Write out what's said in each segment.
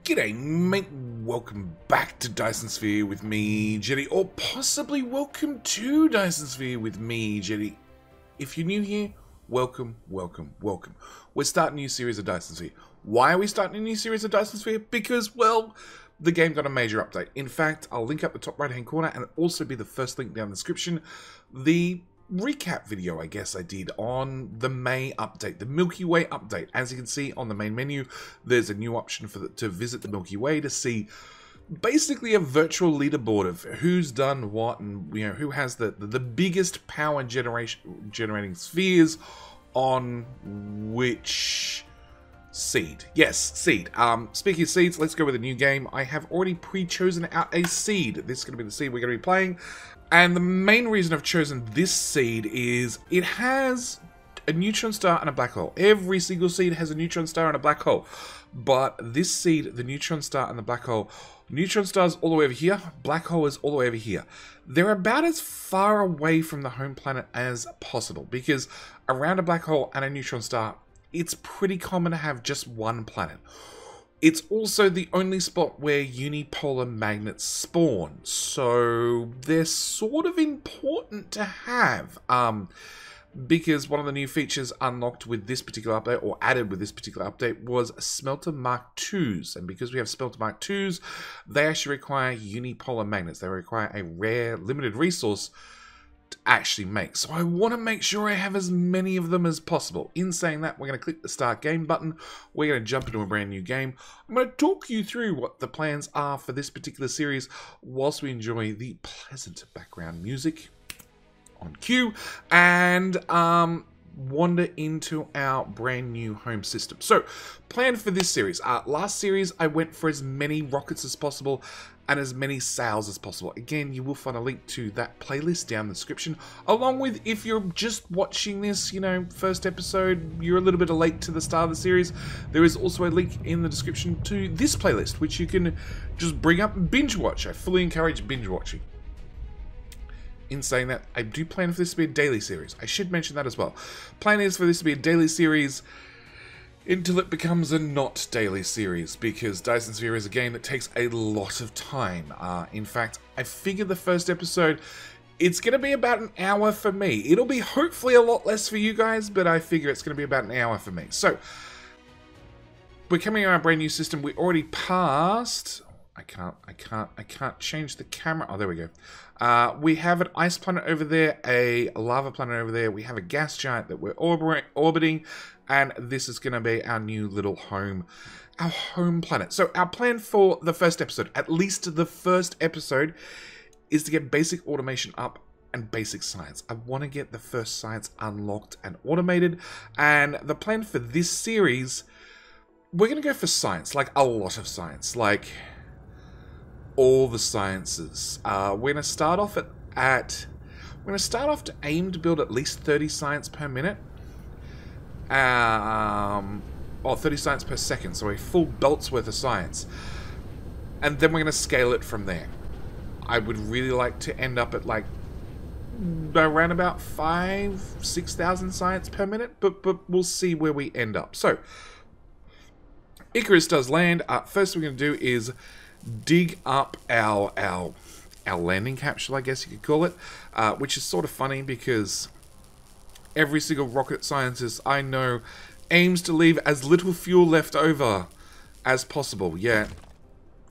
G'day mate, welcome back to Dyson Sphere with me, Jetty, or possibly welcome to Dyson Sphere with me, Jetty. If you're new here, welcome, welcome, welcome. We're starting a new series of Dyson Sphere. Why are we starting a new series of Dyson Sphere? Because, well, the game got a major update. In fact, I'll link up the top right hand corner and it'll also be the first link down in the description. The recap video I guess I did on the May update, the Milky Way update. As you can see on the main menu, there's a new option for to visit the Milky Way to see basically a virtual leaderboard of who's done what and who has the biggest power generating spheres on which seed. Yes, seed. Speaking of seeds, let's go with a new game. I have already pre-chosen out a seed. This is going to be the seed we're going to be playing. And the main reason I've chosen this seed is it has a neutron star and a black hole. Every single seed has a neutron star and a black hole. But this seed, the neutron star and the black hole, neutron star's all the way over here, black hole is all the way over here. They're about as far away from the home planet as possible, because around a black hole and a neutron star, it's pretty common to have just one planet. It's also the only spot where unipolar magnets spawn, so they're sort of important to have, because one of the new features unlocked with this particular update, or added with this particular update, was Smelter Mark IIs, and because we have Smelter Mark IIs, they actually require unipolar magnets. They require a rare, limited resource to actually make. So I want to make sure I have as many of them as possible. In saying that, we're going to click the start game button. We're going to jump into a brand new game. I'm going to talk you through what the plans are for this particular series whilst we enjoy the pleasant background music on cue and wander into our brand new home system. So, plan for this series. Last series, I went for as many rockets as possible and as many sails as possible. Again, you will find a link to that playlist down in the description, along with, if you're just watching this, first episode, you're a little bit late to the start of the series, there is also a link in the description to this playlist, which you can just bring up and binge watch. I fully encourage binge watching. In saying that, I do plan for this to be a daily series. I should mention that as well. Plan is for this to be a daily series until it becomes a not daily series, because Dyson Sphere is a game that takes a lot of time. In fact, I figure the first episode, it's going to be about an hour for me. It'll be hopefully a lot less for you guys, but I figure it's going to be about an hour for me. So, we're coming on our brand new system. We already passed... I can't change the camera. Oh, there we go. We have an ice planet over there, a lava planet over there. We have a gas giant that we're orbiting, and this is going to be our new little home, our home planet. So our plan for the first episode, at least the first episode, is to get basic automation up and basic science. I want to get the first science unlocked and automated, and the plan for this series, we're going to go for science, like a lot of science, like all the sciences. We're going to start off to aim to build at least 30 science per minute. Or 30 science per second, so a full belt's worth of science. And then we're going to scale it from there. I would really like to end up at like around about 5,000-6,000 science per minute, but we'll see where we end up. So, Icarus does land. First thing we're going to do is dig up our landing capsule, I guess you could call it, which is sort of funny because every single rocket scientist I know aims to leave as little fuel left over as possible, yet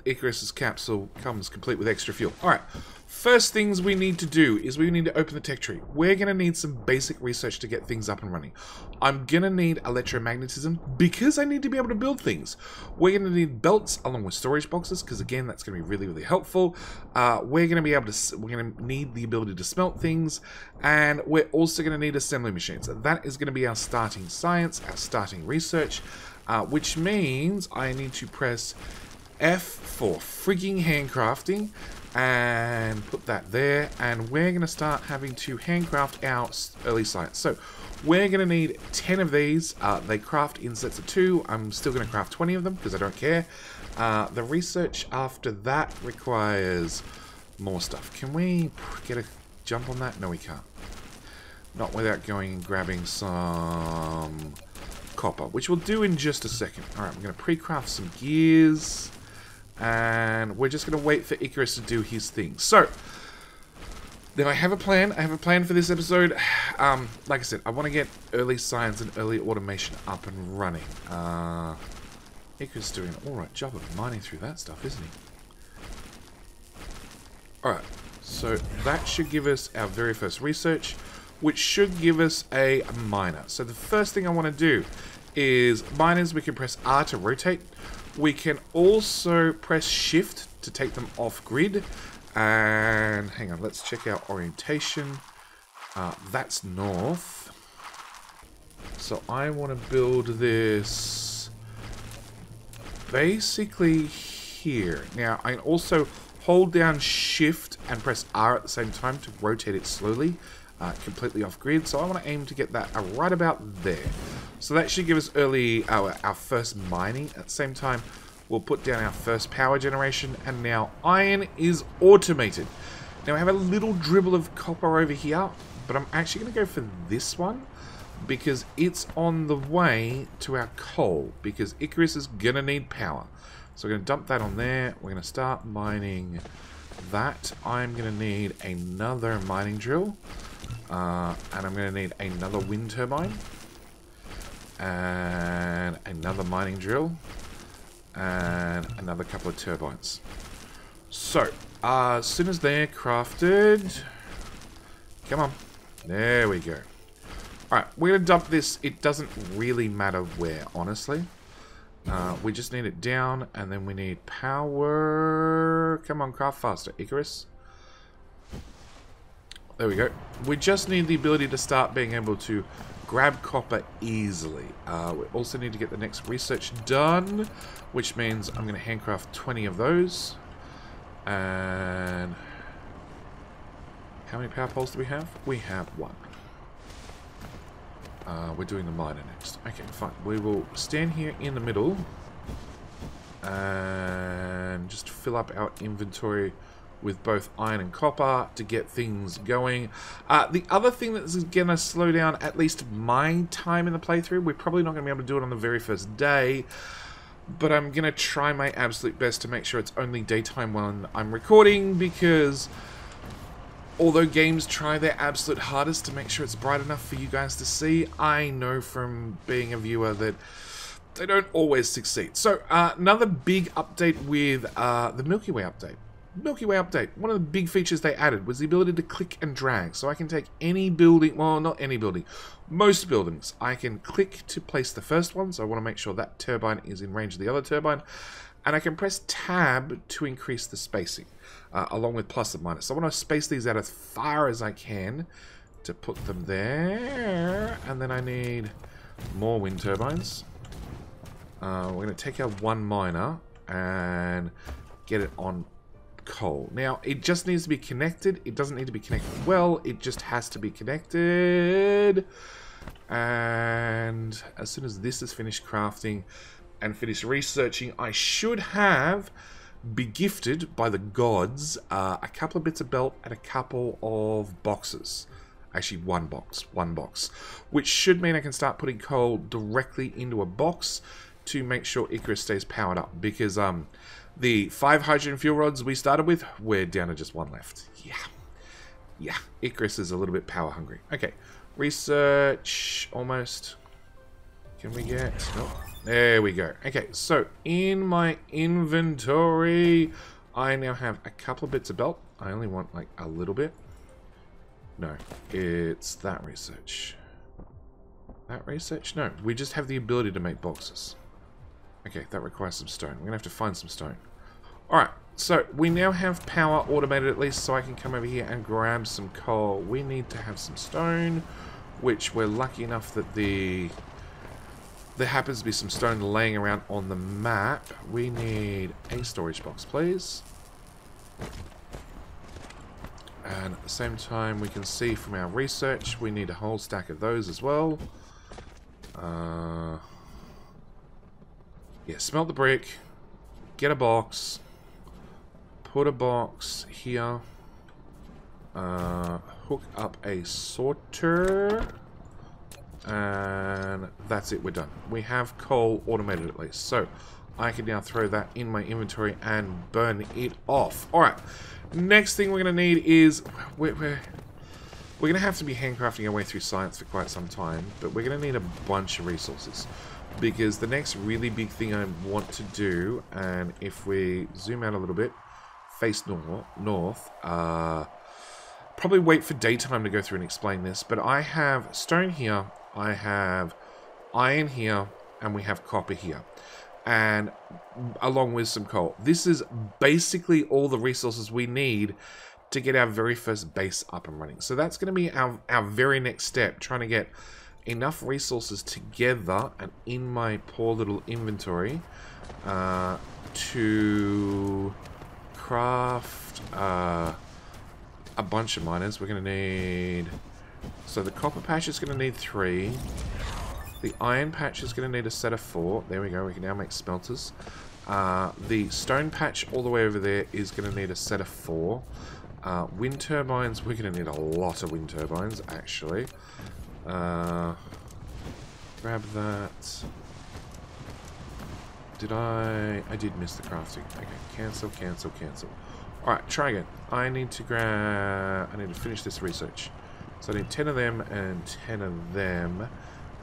Icarus's capsule comes complete with extra fuel. Alright, first things we need to do is we need to open the tech tree. We're going to need some basic research to get things up and running. I'm going to need electromagnetism because I need to be able to build things. We're going to need belts along with storage boxes because, again, that's going to be really, really helpful. We're going to need the ability to smelt things, and we're also going to need assembly machines. That is going to be our starting science, our starting research, which means I need to press F for frigging handcrafting and put that there, and we're going to start having to handcraft our early science. So we're going to need 10 of these. They craft in sets of 2. I'm still going to craft 20 of them because I don't care. The research after that requires more stuff. Can we get a jump on that? No, we can't. Not without going and grabbing some copper, which we'll do in just a second. Alright, I'm going to pre-craft some gears. And we're just going to wait for Icarus to do his thing. So, then I have a plan. I have a plan for this episode. Like I said, I want to get early science and early automation up and running. Icarus is doing an alright job of mining through that stuff, isn't he? Alright, so that should give us our very first research, which should give us a miner. So the first thing I want to do is miners, we can press R to rotate. We can also press shift to take them off grid. And hang on, let's check our orientation. That's north. So I want to build this basically here. Now I can also hold down shift and press R at the same time to rotate it slowly, completely off grid. So I want to aim to get that right about there. So that should give us early our first mining. At the same time, we'll put down our first power generation, and now iron is automated. Now I have a little dribble of copper over here, but I'm actually going to go for this one because it's on the way to our coal, because Icarus is going to need power. So we're going to dump that on there. We're going to start mining that. I'm going to need another mining drill, and I'm going to need another wind turbine, and another mining drill, and another couple of turbines. So, as soon as they're crafted... Come on. There we go. Alright, we're going to dump this. It doesn't really matter where, honestly. We just need it down, and then we need power. Come on, craft faster, Icarus. There we go. We just need the ability to start being able to grab copper easily. We also need to get the next research done, which means I'm going to handcraft 20 of those. And how many power poles do we have? We have one. We're doing the miner next. Okay, fine. We will stand here in the middle and just fill up our inventory with both iron and copper to get things going. The other thing that's going to slow down at least my time in the playthrough, we're probably not going to be able to do it on the very first day, but I'm going to try my absolute best to make sure it's only daytime when I'm recording, because although games try their absolute hardest to make sure it's bright enough for you guys to see, I know from being a viewer that they don't always succeed. So, another big update with the Milky Way update. Milky Way update. One of the big features they added was the ability to click and drag. So I can take any building, well, not any building, most buildings. I can click to place the first one, so I want to make sure that turbine is in range of the other turbine. And I can press tab to increase the spacing, along with plus and minus. So I want to space these out as far as I can to put them there. And then I need more wind turbines. We're going to take our one miner and get it on coal. Now, it just needs to be connected. It doesn't need to be connected well. It just has to be connected. And as soon as this is finished crafting and finished researching, I should be gifted by the gods a couple of bits of belt and a couple of boxes. Actually, one box. Which should mean I can start putting coal directly into a box to make sure Icarus stays powered up. Because the 5 hydrogen fuel rods we started with, we're down to just one left. Yeah, Icarus is a little bit power hungry. Okay, research, almost. Can we get... Nope. There we go. Okay, so in my inventory, I now have a couple of bits of belt. I only want like a little bit. No, it's that research. That research? No, we just have the ability to make boxes. Okay, that requires some stone. We're going to have to find some stone. Alright, so we now have power automated at least, so I can come over here and grab some coal. We need to have some stone, which we're lucky enough that there happens to be some stone laying around on the map. We need a storage box, please. And at the same time, we can see from our research, we need a whole stack of those as well. Yeah, smelt the brick, get a box, put a box here, hook up a sorter, and that's it, we're done. We have coal automated at least. So, I can now throw that in my inventory and burn it off. Alright, next thing we're going to need is... We're going to have to be handcrafting our way through science for quite some time, but we're going to need a bunch of resources. Because the next really big thing I want to do, and if we zoom out a little bit, face north, probably wait for daytime to go through and explain this, but I have stone here, I have iron here, and we have copper here. And along with some coal. This is basically all the resources we need to get our very first base up and running. So that's going to be our very next step, trying to get enough resources together and in my poor little inventory to craft a bunch of miners. We're going to need... So the copper patch is going to need 3. The iron patch is going to need a set of 4. There we go, we can now make smelters. The stone patch all the way over there is going to need a set of 4. Wind turbines, we're going to need a lot of wind turbines, actually. Grab that. I did miss the crafting. Okay, cancel, cancel, cancel. Alright, try again. I need to finish this research. So I need 10 of them and 10 of them.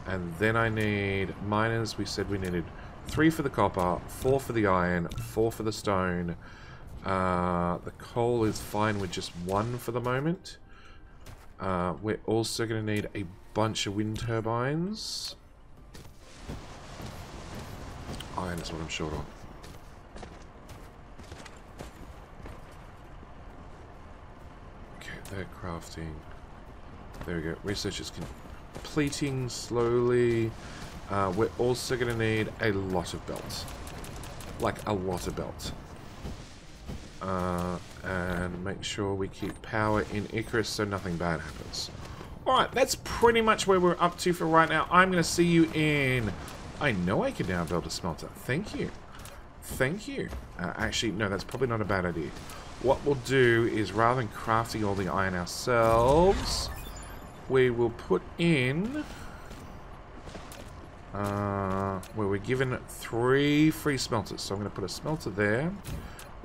And then I need miners. We said we needed 3 for the copper, 4 for the iron, 4 for the stone. The coal is fine with just 1 for the moment. We're also going to need a bunch of wind turbines. Iron is what I'm short on. Okay, they're crafting. There we go. Research is completing slowly. We're also going to need a lot of belts. Like a lot of belts. And make sure we keep power in Icarus so nothing bad happens. Alright, that's pretty much where we're up to for right now. I'm going to see you in... I know I can now build a smelter. Thank you. Thank you. Actually, no, that's probably not a bad idea. What we'll do is, rather than crafting all the iron ourselves, we will put in... where we're given 3 free smelters. So I'm going to put a smelter there.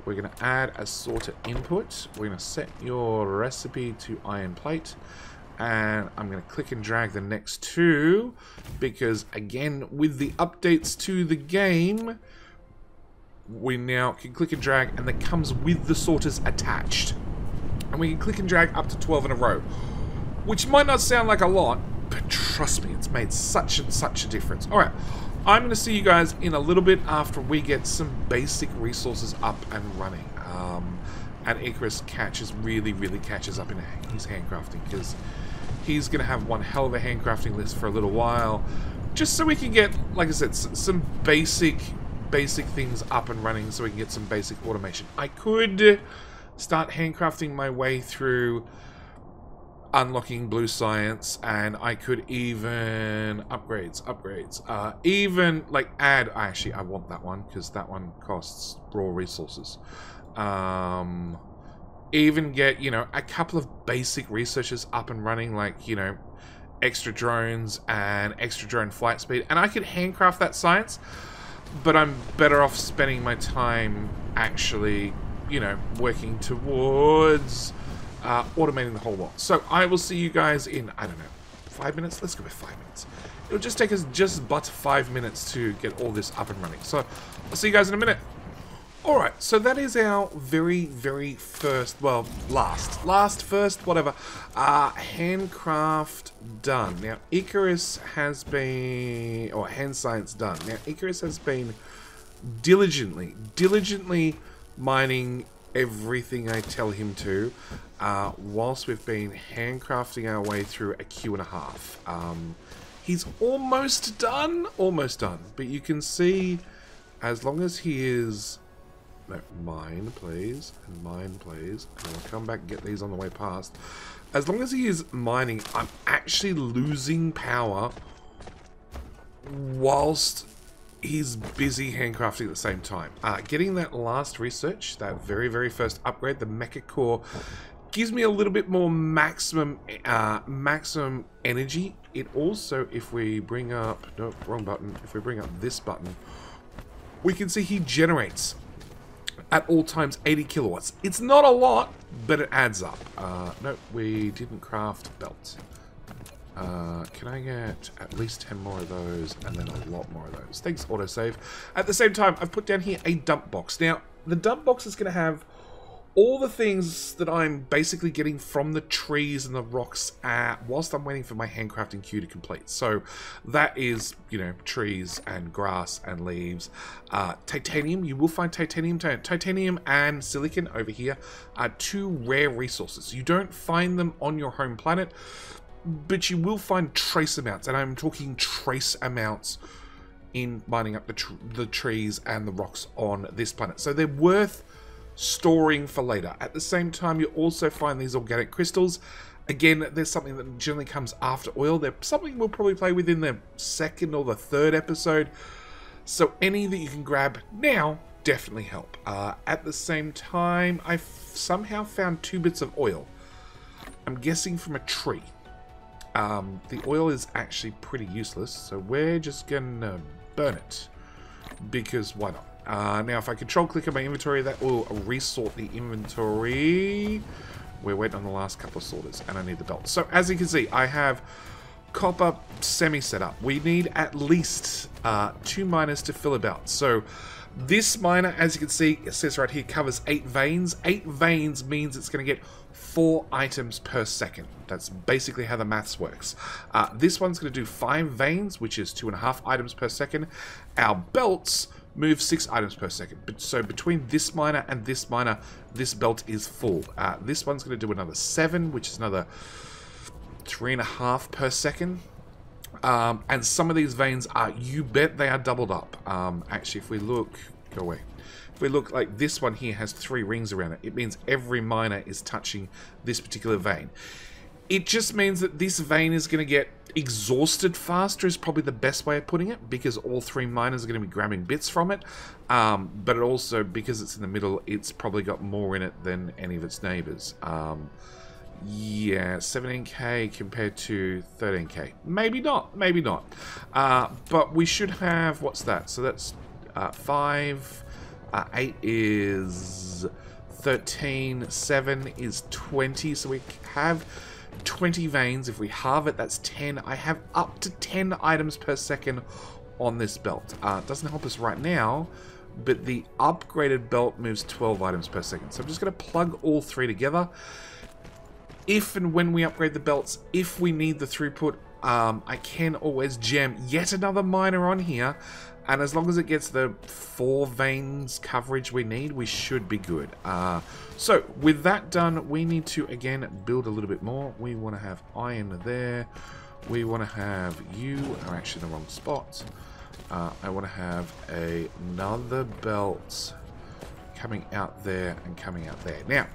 We're going to add a sorter input. We're going to set your recipe to iron plate. And I'm going to click and drag the next 2. Because, again, with the updates to the game, we now can click and drag. And that comes with the sorters attached. And we can click and drag up to 12 in a row. Which might not sound like a lot, but trust me, it's made such and such a difference. Alright. I'm going to see you guys in a little bit after we get some basic resources up and running. And Icarus really catches up in his handcrafting, because he's going to have one hell of a handcrafting list for a little while, just so we can get, like I said, some basic things up and running, so we can get some basic automation. I could start handcrafting my way through unlocking blue science, and I could even upgrades, even like add, actually I want that one because that one costs raw resources. Even get, you know, a couple of basic researches up and running, like, you know, extra drones and extra drone flight speed, and I could handcraft that science, but I'm better off spending my time actually, you know, working towards automating the whole lot. So I will see you guys in, I don't know, 5 minutes? Let's go with 5 minutes. It'll just take us just but 5 minutes to get all this up and running. So I'll see you guys in a minute. Alright, so that is our very first, well, first, whatever, handcraft done. Now, Icarus has been, or hand science done. Now, Icarus has been diligently mining everything I tell him to, whilst we've been handcrafting our way through a Q&A. He's almost done, but you can see, as long as he is... No, mine, please, and mine, please, and I'll come back and get these on the way past. As long as he is mining, I'm actually losing power whilst he's busy handcrafting at the same time. Getting that last research, that very first upgrade, the Mecha Core, gives me a little bit more maximum energy. It also, if we bring up, nope, wrong button, if we bring up this button, we can see he generates at all times 80 kilowatts. It's not a lot, but it adds up. No, we didn't craft belts. Can I get at least 10 more of those and then a lot more of those? Thanks, autosave. At the same time, I've put down here a dump box. Now, the dump box is going to have all the things that I'm basically getting from the trees and the rocks whilst I'm waiting for my handcrafting queue to complete. So that is, you know, trees and grass and leaves. Titanium, you will find titanium. Titanium and silicon over here are two rare resources. You don't find them on your home planet, but you will find trace amounts, and I'm talking trace amounts in mining up the trees and the rocks on this planet. So they're worth storing for later. At the same time, you also find these organic crystals. Again, there's something that generally comes after oil. They're something we'll probably play within the second or the third episode. So any that you can grab now definitely help. At the same time, I've somehow found 2 bits of oil. I'm guessing from a tree. The oil is actually pretty useless, so we're just gonna burn it. Because why not? Now, if I control click on my inventory, that will resort the inventory. We're waiting on the last couple of sorters, and I need the belt. So, as you can see, I have copper semi set up. We need at least 2 miners to fill a belt. So, this miner, as you can see, it says right here, covers 8 veins. 8 veins means it's going to get 4 items per second. That's basically how the maths works. This one's going to do 5 veins, which is 2.5 items per second. Our belts move 6 items per second. So between this miner and this miner, this belt is full. This one's going to do another 7, which is another 3.5 per second. And some of these veins are, you bet they are doubled up. Actually, if we look, go away. If we look, like this one here has 3 rings around it. It means every miner is touching this particular vein. It just means that this vein is going to get exhausted faster is probably the best way of putting it, because all 3 miners are going to be grabbing bits from it. But it also, because it's in the middle, it's probably got more in it than any of its neighbors. Yeah, 17k compared to 13k. Maybe not, maybe not. But we should have, what's that? So that's 5, 8 is 13, 7 is 20. So we have 20 veins. If we halve it, that's 10. I have up to 10 items per second on this belt. It doesn't help us right now, but the upgraded belt moves 12 items per second. So I'm just going to plug all 3 together. If and when we upgrade the belts, if we need the throughput, I can always jam yet another miner on here, and as long as it gets the 4 veins coverage we need, we should be good. So with that done, we need to again build a little bit more. We want to have iron there. We want to have, you are actually in the wrong spot. I want to have another belt coming out there and coming out there. Now,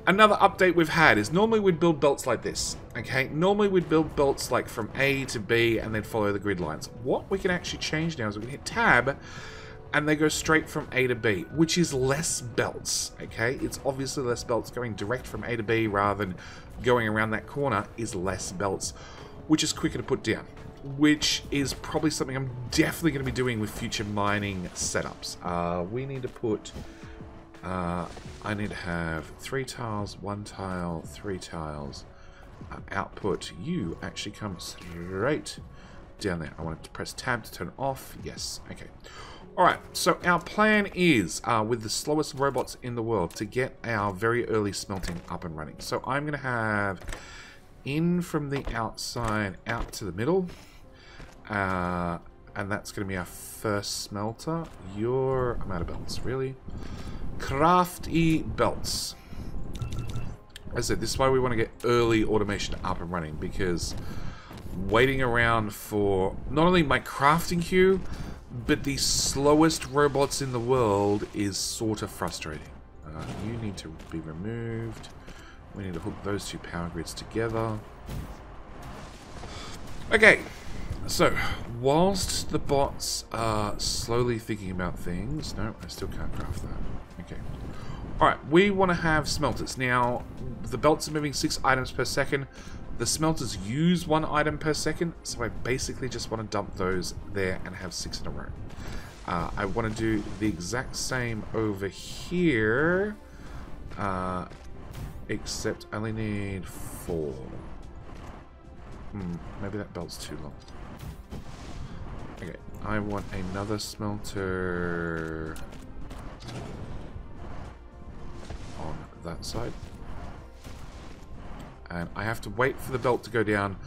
another update we've had is normally we'd build belts like this, okay? Normally we'd build belts like from A to B and then follow the grid lines. What we can actually change now is we can hit tab and they go straight from A to B, which is less belts, okay? It's obviously less belts. Going direct from A to B rather than going around that corner is less belts, which is quicker to put down, which is probably something I'm definitely going to be doing with future mining setups. We need to put... I need to have 3 tiles, 1 tile, 3 tiles. Output, you actually come straight down there. I want to press tab to turn off. Yes, okay. Alright, so our plan is, with the slowest robots in the world, to get our very early smelting up and running. So I'm going to have in from the outside out to the middle. And that's going to be our first smelter. I'm out of belts, really. Crafty belts. As I said, this is why we want to get early automation up and running, because waiting around for not only my crafting queue, but the slowest robots in the world is sort of frustrating. You need to be removed. We need to hook those 2 power grids together. Okay. So, whilst the bots are slowly thinking about things... No, I still can't craft that. Okay. Alright, we want to have smelters. Now, the belts are moving 6 items per second. The smelters use 1 item per second, so I basically just want to dump those there and have 6 in a row. I want to do the exact same over here, except I only need 4. Maybe that belt's too long. Okay, I want another smelter on that side. And I have to wait for the belt to go down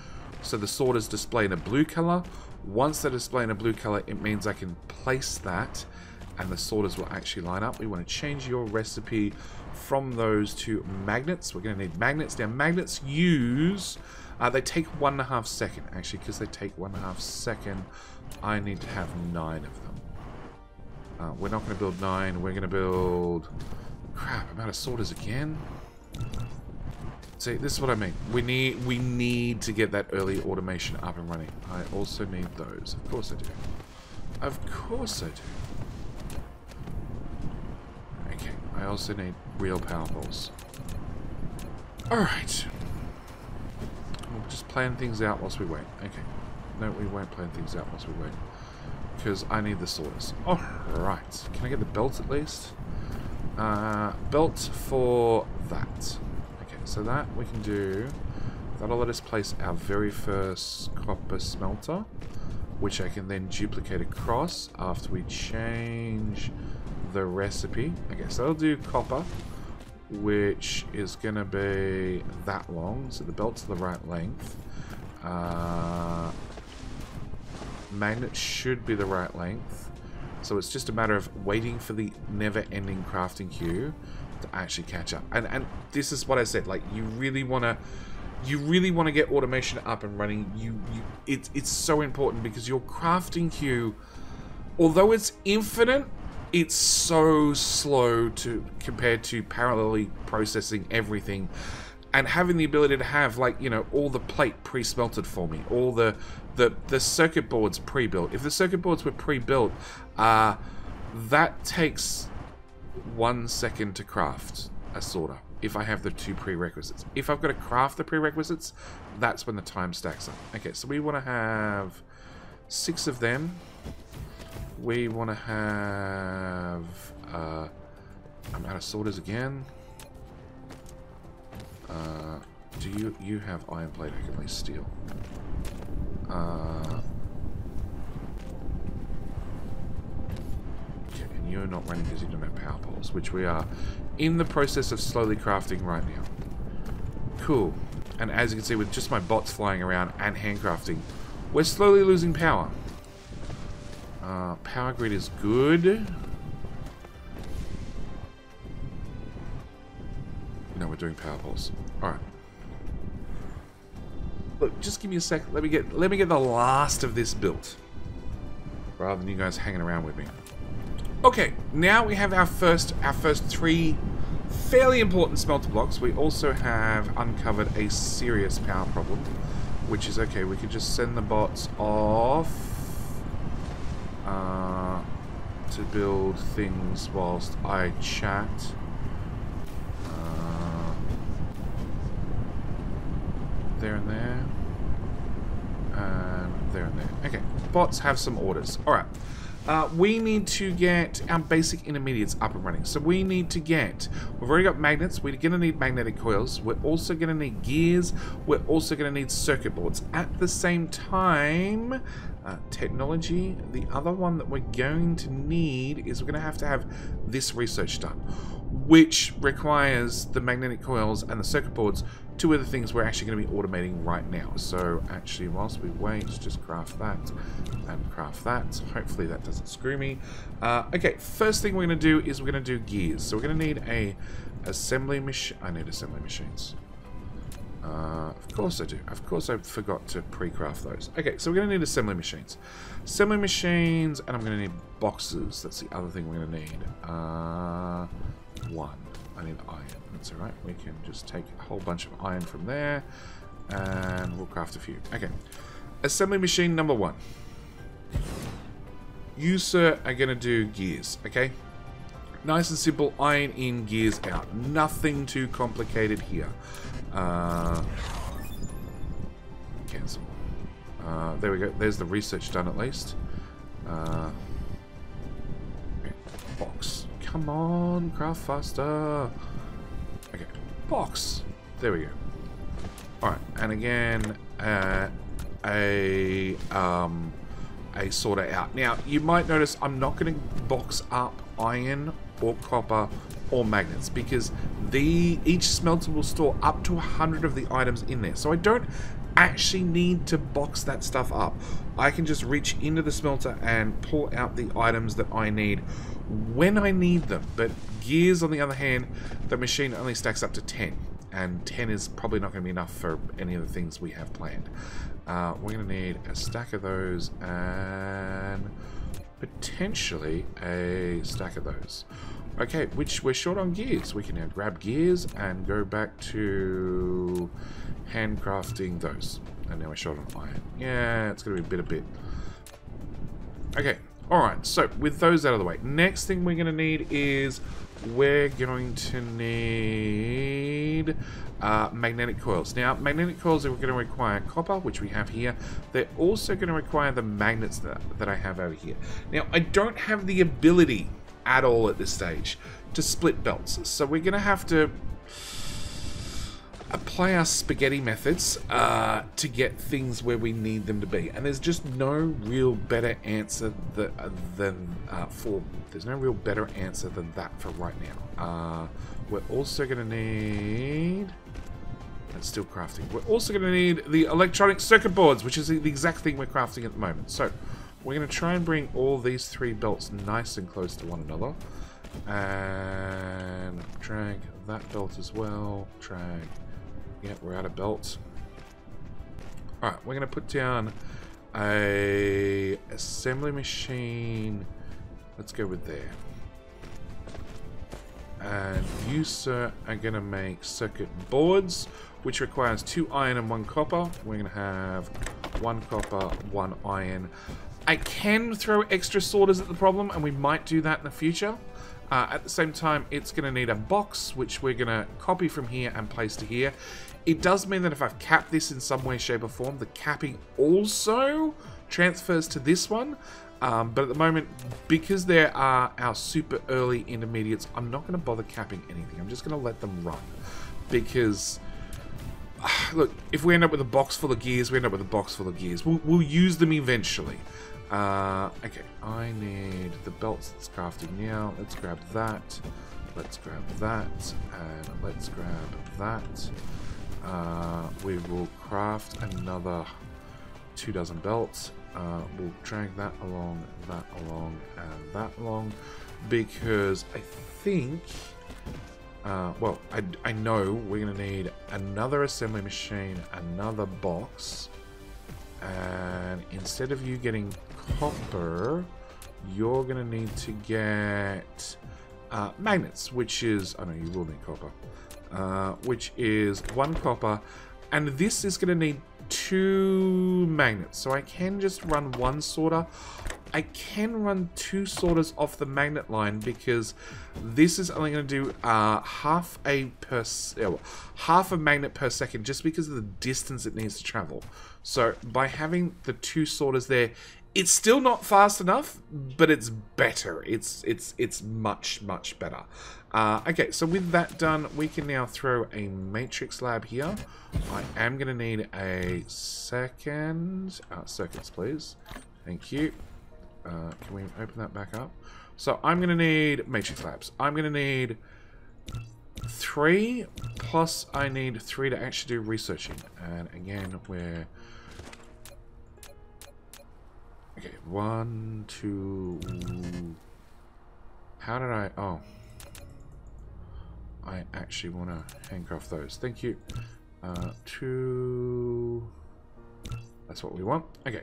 so the sorters display in a blue color. Once they display in a blue color, it means I can place that and the sorters will actually line up. We want to change your recipe from those to magnets. We're going to need magnets. Now, magnets use... they take 1.5 seconds, actually, because they take 1.5 seconds. I need to have 9 of them. We're not going to build 9. We're going to build... Crap, I'm out of sorters again. See, this is what I mean. We need to get that early automation up and running. I also need those. Of course I do. Of course I do. Okay, I also need real power balls. Alright. We'll just plan things out whilst we wait. Okay. No, we won't plan things out whilst we wait. Because I need the sorters. Alright. Can I get the belt at least? Belt for that. So that we can do. That'll let us place our very first copper smelter, which I can then duplicate across after we change the recipe. Okay, so that'll do copper, which is going to be that long, so the belt's the right length. Magnet should be the right length, so it's just a matter of waiting for the never-ending crafting queue to actually catch up. And this is what I said, like, you really want to get automation up and running. It's so important because your crafting queue, although it's infinite, it's so slow compared to parallelly processing everything and having the ability to have, like, you know, all the plate pre-smelted for me, all the circuit boards pre-built. If the circuit boards were pre-built, that takes 1 second to craft a sorter if I have the 2 prerequisites. If I've got to craft the prerequisites, that's when the time stacks up. Okay, so we want to have 6 of them. We want to have... I'm out of sorters again. Do you have iron plate? I can at least steel. You're not running because you don't have power poles, which we are in the process of slowly crafting right now. Cool. And as you can see, with just my bots flying around and handcrafting, we're slowly losing power. Power grid is good. No, we're doing power poles. Alright. Look, just give me a sec. Let me get the last of this built, rather than you guys hanging around with me. Okay, now we have our first 3 fairly important smelter blocks. We also have uncovered a serious power problem, which is okay. We could just send the bots off to build things whilst I chat. There and there. And there and there. Okay, bots have some orders. Alright. We need to get our basic intermediates up and running. So we need to get... We've already got magnets. We're going to need magnetic coils. We're also going to need gears. We're also going to need circuit boards. At the same time, technology. The other one that we're going to need is we're going to have this research done, which requires the magnetic coils and the circuit boards. 2 other things we're actually going to be automating right now. So actually, whilst we wait, just craft that and craft that. Hopefully that doesn't screw me. Okay, first thing we're going to do is we're going to do gears. So we're going to need a assembly machine. I need assembly machines. Of course I do. Of course I forgot to pre-craft those. Okay, so we're going to need assembly machines. Assembly machines, and I'm going to need boxes. That's the other thing we're going to need. 1. I need iron. That's alright. We can just take a whole bunch of iron from there, and we'll craft a few. Okay. Assembly machine number 1. You, sir, are going to do gears, okay? Nice and simple. Iron in, gears out. Nothing too complicated here. Cancel. There we go. There's the research done at least. box. Come on, craft faster. Okay, box. There we go. Alright, and again, a sorter out. Now, you might notice I'm not going to box up iron or copper or magnets because each smelter will store up to 100 of the items in there. So I don't actually need to box that stuff up. I can just reach into the smelter and pull out the items that I need when I need them. But gears, on the other hand, the machine only stacks up to 10. And 10 is probably not going to be enough for any of the things we have planned. We're going to need a stack of those and potentially a stack of those. Okay, which we're short on gears. We can now grab gears and go back to handcrafting those. And now we're short on iron. Yeah, it's going to be a bit. Okay, alright, so with those out of the way, next thing we're going to need is we're going to need magnetic coils. Now, magnetic coils are going to require copper, which we have here. They're also going to require the magnets that I have over here. Now, I don't have the ability at all at this stage to split belts, so we're going to have to apply our spaghetti methods to get things where we need them to be, and there's just no real better answer than that for right now. We're also going to need, and still crafting, we're also going to need the electronic circuit boards, which is the exact thing we're crafting at the moment. So we're going to try and bring all these three belts nice and close to one another, and drag that belt as well. Drag. Yeah, we're out of belt. Alright, we're going to put down a assembly machine. Let's go with there. And you, sir, are going to make circuit boards, which requires 2 iron and 1 copper. We're going to have 1 copper, 1 iron. I can throw extra sorters at the problem, and we might do that in the future. At the same time, it's going to need a box, which we're going to copy from here and place to here. It does mean that if I've capped this in some way, shape, or form, the capping also transfers to this one. But at the moment, because there are our super early intermediates, I'm not going to bother capping anything. I'm just going to let them run. Because, look, if we end up with a box full of gears, we end up with a box full of gears. We'll use them eventually. Okay, I need the belts that's crafting now. Let's grab that. Let's grab that. And let's grab that. We will craft another 2 dozen belts. We'll drag that along, and that along. Because I think... well, I know we're going to need another assembly machine, another box. And instead of you getting copper, you're going to need to get magnets, which is... oh no, you will need copper. Which is 1 copper. And this is going to need 2 magnets. So I can just run 1 sorter. I can run 2 sorters off the magnet line because this is only going to do half a magnet per second just because of the distance it needs to travel. So by having the 2 sorters there, it's still not fast enough, but it's better. It's much better. Okay, so with that done, we can now throw a matrix lab here. I am going to need a second circuits, please. Thank you. Can we open that back up? So I'm going to need matrix labs. I'm going to need 3, plus I need 3 to actually do researching. And again, we're... okay, 1, 2... how did I... oh. I actually want to handcraft those. Thank you. 2... that's what we want. Okay.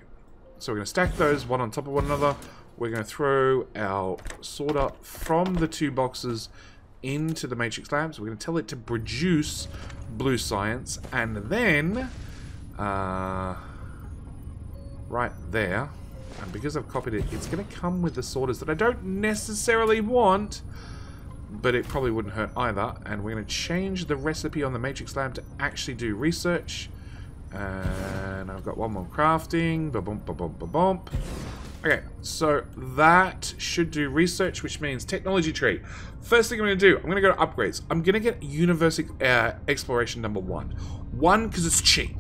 So we're going to stack those one on top of one another. We're going to throw our sorter from the 2 boxes into the matrix labs. We're going to tell it to produce blue science. And then, right there, and because I've copied it, it's going to come with the sorters that I don't necessarily want, but it probably wouldn't hurt either. And we're going to change the recipe on the matrix lab to actually do research. And I've got 1 more crafting. Ba-bump, ba-bump, ba-bump. Okay, so that should do research, which means technology tree. First thing I'm going to do, I'm going to go to upgrades. I'm going to get universe exploration number 1. 1, because it's cheap.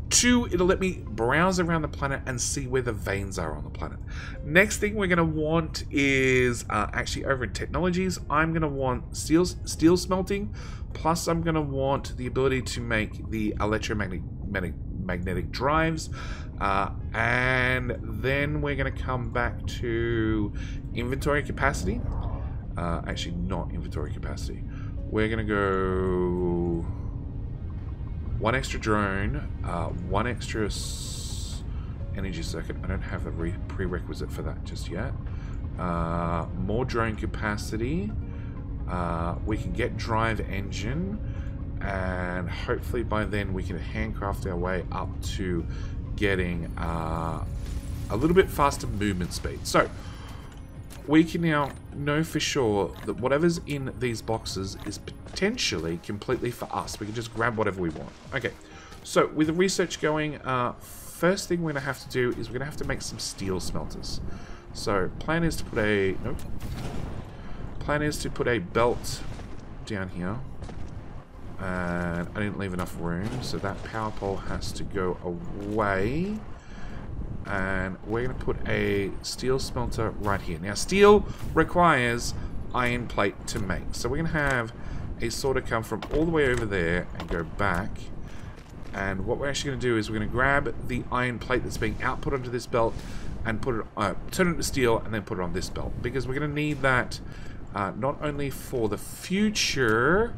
2, it'll let me browse around the planet and see where the veins are on the planet. Next thing we're going to want is, actually over in technologies, I'm going to want steel smelting, plus I'm going to want the ability to make the electromagnetic drives, and then we're going to come back to inventory capacity. Actually, not inventory capacity. We're going to go 1 extra drone, 1 extra energy circuit. I don't have the prerequisite for that just yet. More drone capacity. We can get drive engine, and hopefully by then we can handcraft our way up to getting a little bit faster movement speed. So we can now know for sure that whatever's in these boxes is potentially completely for us. We can just grab whatever we want. Okay, so with the research going, first thing we're going to have to do is we're going to have to make some steel smelters. So plan is to put a belt down here, and I didn't leave enough room, so that power pole has to go away. And we're going to put a steel smelter right here. Now, steel requires iron plate to make. So we're going to have a sorter come from all the way over there and go back. And what we're actually going to do is we're going to grab the iron plate that's being output onto this belt and put it, turn it into steel and then put it on this belt. Because we're going to need that not only for the future.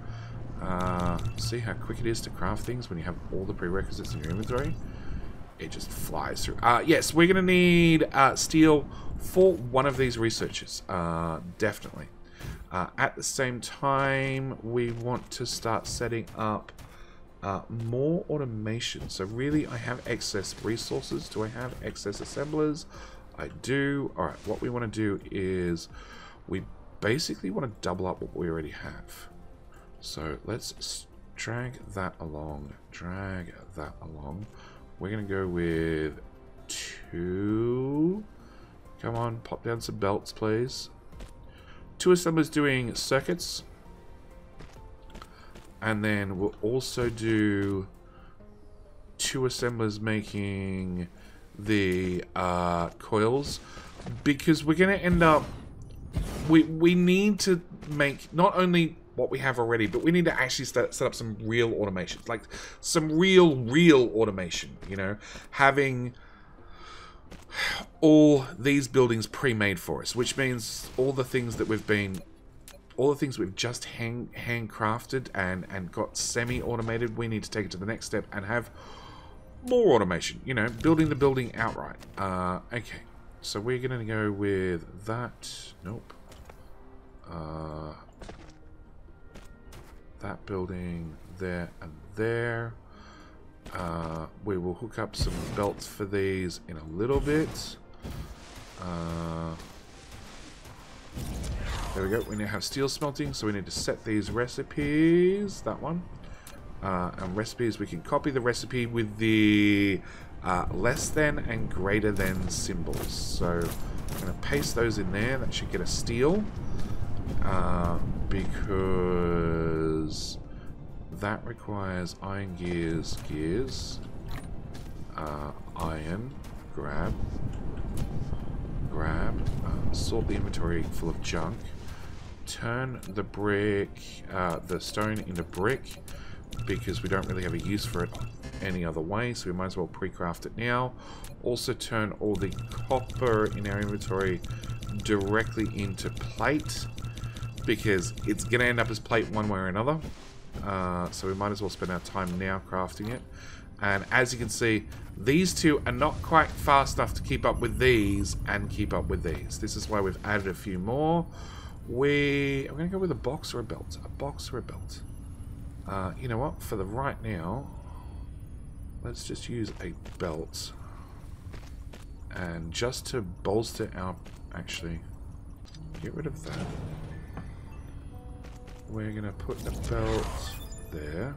See how quick it is to craft things when you have all the prerequisites in your inventory? It just flies through. Yes, we're going to need steel for one of these researches. Definitely. At the same time, we want to start setting up more automation. So really, I have excess resources. Do I have excess assemblers? I do. Alright, what we want to do is we basically want to double up what we already have. So let's drag that along. Drag that along. We're going to go with 2. Come on, pop down some belts, please. 2 assemblers doing circuits. And then we'll also do 2 assemblers making the coils. Because we're going to end up... We need to make not only what we have already, but we need to actually set up some real automation, like some real automation, you know, having all these buildings pre-made for us, which means all the things we've just handcrafted and got semi-automated, we need to take it to the next step and have more automation, you know, building the building outright. Okay, so we're gonna go with that. Nope. That building there and there. We will hook up some belts for these in a little bit. There we go. We now have steel smelting, so we need to set these recipes. That one. And recipes, we can copy the recipe with the less than and greater than symbols. So I'm going to paste those in there. That should get a steel. Because that requires iron gears, iron, grab, sort the inventory full of junk, turn the brick, the stone into brick, because we don't really have a use for it any other way, so we might as well pre-craft it now. Also turn all the copper in our inventory directly into plate, because it's going to end up as plate one way or another. So we might as well spend our time now crafting it. And as you can see, these two are not quite fast enough to keep up with these and keep up with these. This is why we've added a few more. I'm going to go with a box or a belt. A box or a belt. You know what? For the right now, let's just use a belt. And just to bolster our... Actually, get rid of that. We're going to put the belt there.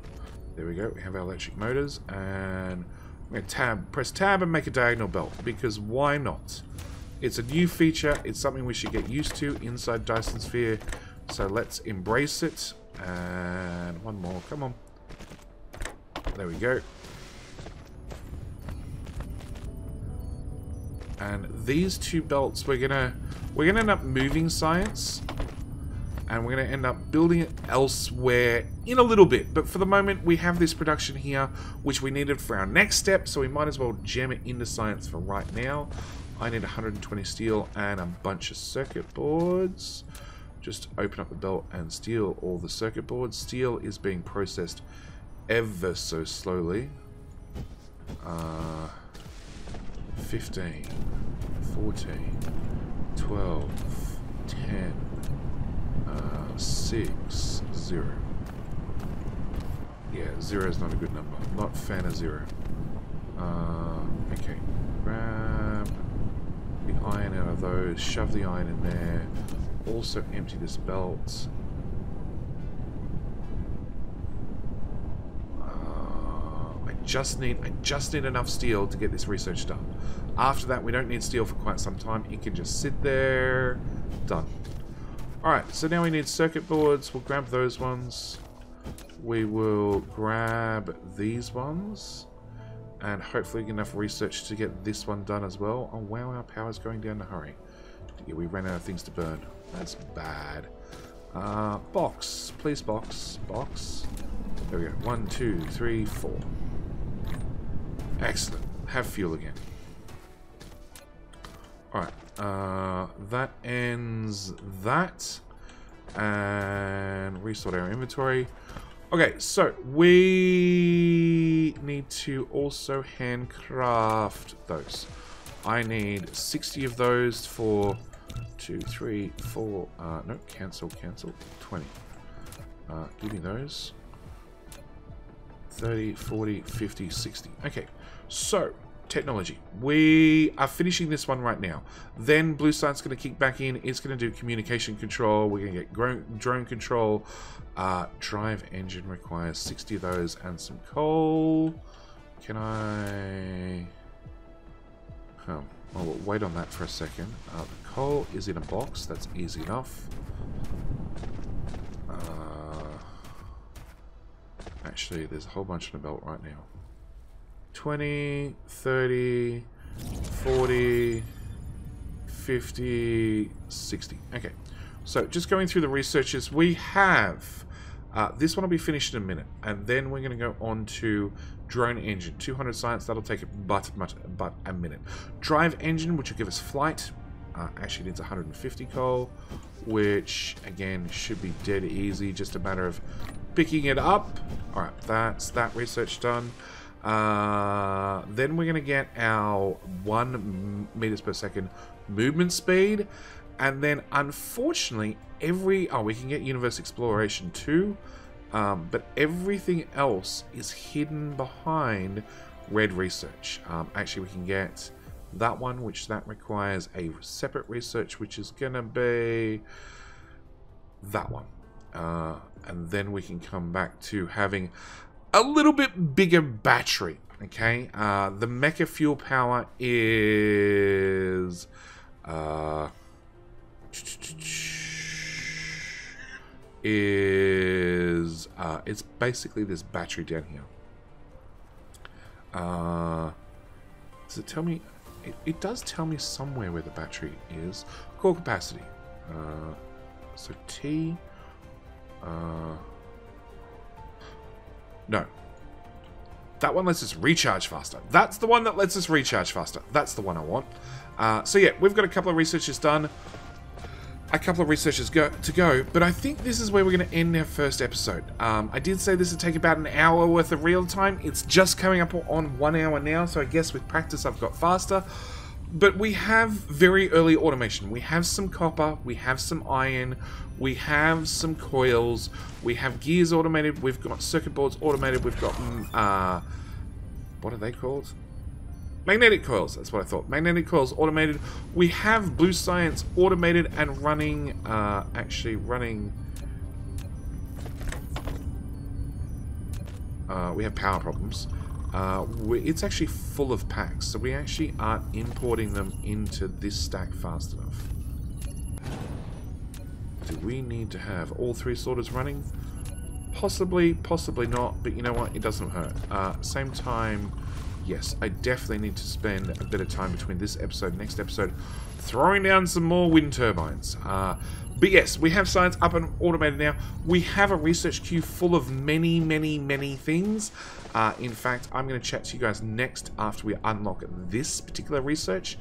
There we go. We have our electric motors. And we're going to press tab and make a diagonal belt. Because why not? It's a new feature. It's something we should get used to inside Dyson Sphere. So let's embrace it. And one more. Come on. There we go. And these two belts, we're gonna end up moving science, and we're gonna end up building it elsewhere in a little bit. But for the moment, we have this production here, which we needed for our next step, so we might as well jam it into science for right now. I need 120 steel and a bunch of circuit boards. Just open up the belt and steal all the circuit boards. Steel is being processed ever so slowly. 15, 14, 12, 10, 6, 0. Yeah, 0 is not a good number. Not a fan of 0. Okay, grab the iron out of those, shove the iron in there. Also empty this belt. I just need enough steel to get this research done. After that, we don't need steel for quite some time. It can just sit there. Done. Alright, so now we need circuit boards. We'll grab those ones. We will grab these ones. And hopefully get enough research to get this one done as well. Oh wow, our power's going down in a hurry. Yeah, we ran out of things to burn. That's bad. Box. Please, box. Box. There we go. 1, 2, 3, 4. Excellent. Have fuel again. Alright. That ends that. And resort our inventory. Okay, so we need to also handcraft those. I need 60 of those for 2, 3, 4. No, cancel. 20. Give me those. 30, 40, 50, 60. Okay, so technology. We are finishing this one right now. Then Blue Sight's going to kick back in. It's going to do communication control. We're going to get drone control. Drive engine requires 60 of those and some coal. Can I... Oh, we'll wait on that for a second. The coal is in a box. That's easy enough. Actually, there's a whole bunch in the belt right now. 20, 30, 40, 50, 60. Okay. So, just going through the researches, we have... this one will be finished in a minute. And then we're going to go on to drone engine. 200 science, that'll take but a minute. Drive engine, which will give us flight. Actually needs 150 coal, which, again, should be dead easy. Just a matter of picking it up. Alright, that's that research done. Then we're going to get our 1 meters per second movement speed. And then, unfortunately, we can get universe exploration too. But everything else is hidden behind red research. Actually, we can get that one, which that requires a separate research, which is going to be that one. And then we can come back to having a little bit bigger battery. Okay, the mecha fuel power is it's basically this battery down here. Does it tell me? It does tell me somewhere where the battery is. Core capacity. So T. No. That one lets us recharge faster. That's the one that lets us recharge faster. That's the one I want. So yeah, we've got a couple of researches done. A couple of researches to go, but I think this is where we're going to end our first episode. I did say this would take about an hour worth of real time. It's just coming up on 1 hour now, so I guess with practice I've got faster. But we have very early automation. We have some copper, we have some iron, we have some coils, we have gears automated, we've got circuit boards automated, we've got, what are they called? Magnetic coils, that's what I thought. Magnetic coils automated. We have Blue Science automated and running, we have power problems. it's actually full of packs, so we actually aren't importing them into this stack fast enough. Do we need to have all 3 sorters running? Possibly, possibly not, but you know what? It doesn't hurt. Same time, yes, I definitely need to spend a bit of time between this episode and next episode throwing down some more wind turbines. But yes, we have science up and automated now. We have a research queue full of many, many, many things. In fact, I'm going to chat to you guys next after we unlock this particular research,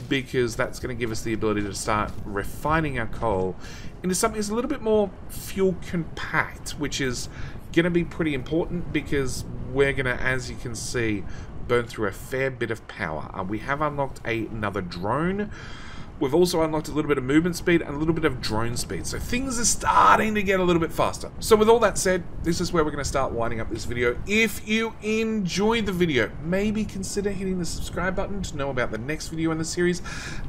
because that's going to give us the ability to start refining our coal into something that's a little bit more fuel compact, which is going to be pretty important because we're going to, as you can see, burn through a fair bit of power. We have unlocked another drone. We've also unlocked a little bit of movement speed and a little bit of drone speed. So things are starting to get a little bit faster. So with all that said, this is where we're going to start winding up this video. If you enjoyed the video, maybe consider hitting the subscribe button to know about the next video in the series.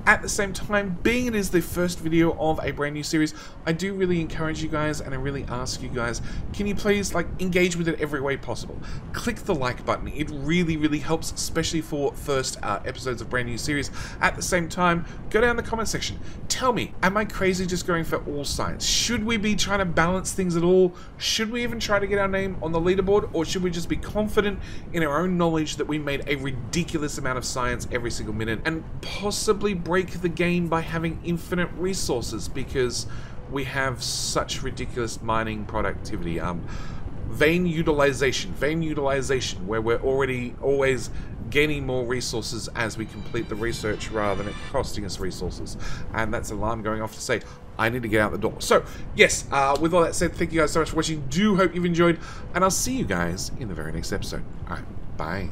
At the same time, being it is the first video of a brand new series, I do really encourage you guys and I really ask you guys, can you please engage with it every way possible? Click the like button. It really, really helps, especially for first episodes of brand new series. At the same time, go down the comment section. Tell me, am I crazy just going for all science? Should we be trying to balance things at all? Should we even try to get our name on the leaderboard, or should we just be confident in our own knowledge that we made a ridiculous amount of science every single minute and possibly break the game by having infinite resources because we have such ridiculous mining productivity? Vein utilization, where we're already always gaining more resources as we complete the research rather than it costing us resources. And that's an alarm going off to say I need to get out the door. So yes, with all that said, thank you guys so much for watching. Do hope you've enjoyed, and I'll see you guys in the very next episode. All right, bye.